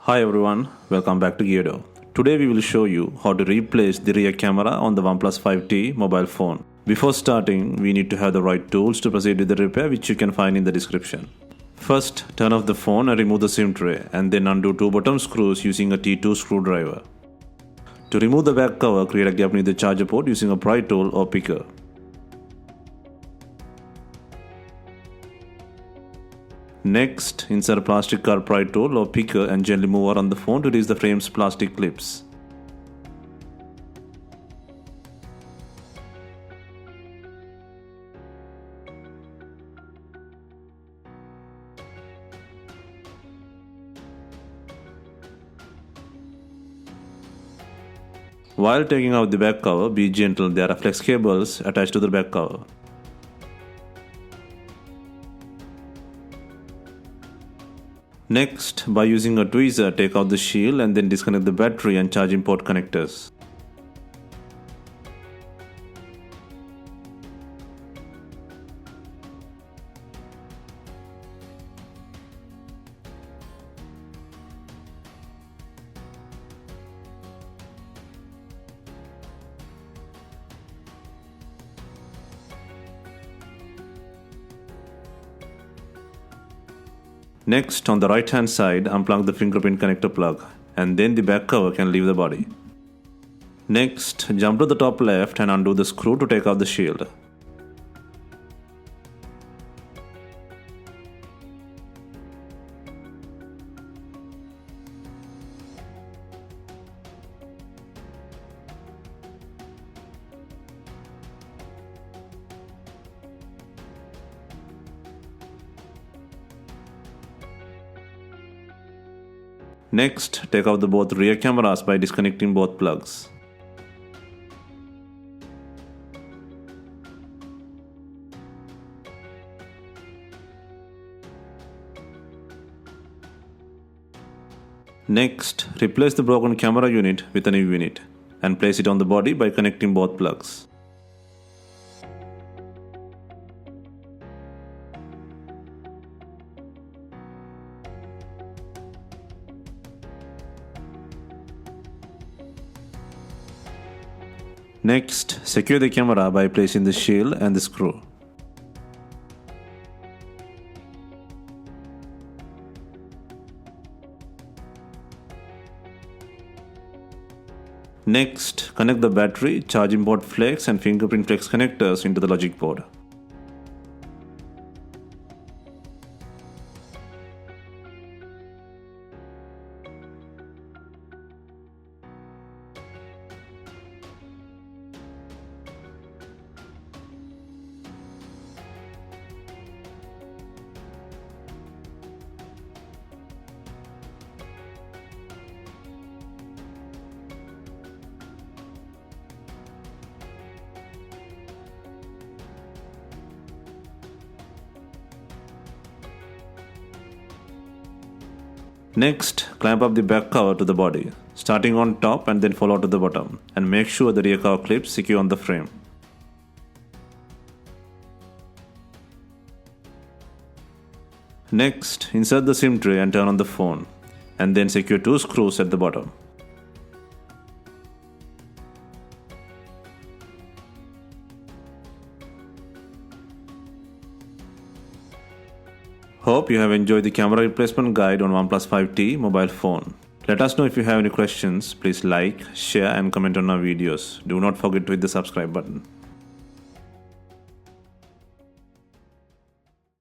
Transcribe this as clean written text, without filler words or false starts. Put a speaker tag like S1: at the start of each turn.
S1: Hi everyone, welcome back to Geardo. Today we will show you how to replace the rear camera on the Oneplus 5T mobile phone. Before starting, we need to have the right tools to proceed with the repair, which you can find in the description. First, turn off the phone and remove the SIM tray, and then undo two bottom screws using a T2 screwdriver. To remove the back cover, create a gap near the charger port using a pry tool or picker. Next, insert a plastic car pry tool or picker and gently move around the phone to release the frame's plastic clips. While taking out the back cover, be gentle, there are flex cables attached to the back cover. Next, by using a tweezer, take out the shield and then disconnect the battery and charging port connectors. Next, on the right hand side, unplug the fingerprint connector plug, and then the back cover can leave the body. Next, jump to the top left and undo the screw to take out the shield. Next, take out the both rear cameras by disconnecting both plugs. Next, replace the broken camera unit with a new unit and place it on the body by connecting both plugs. Next, secure the camera by placing the shield and the screw. Next, connect the battery, charging port flex and fingerprint flex connectors into the logic board. Next, clamp up the back cover to the body, starting on top and then follow to the bottom, and make sure the rear cover clips secure on the frame. Next, insert the SIM tray and turn on the phone, and then secure two screws at the bottom. Hope you have enjoyed the camera replacement guide on Oneplus 5T mobile phone. Let us know if you have any questions. Please like, share and comment on our videos. Do not forget to hit the subscribe button.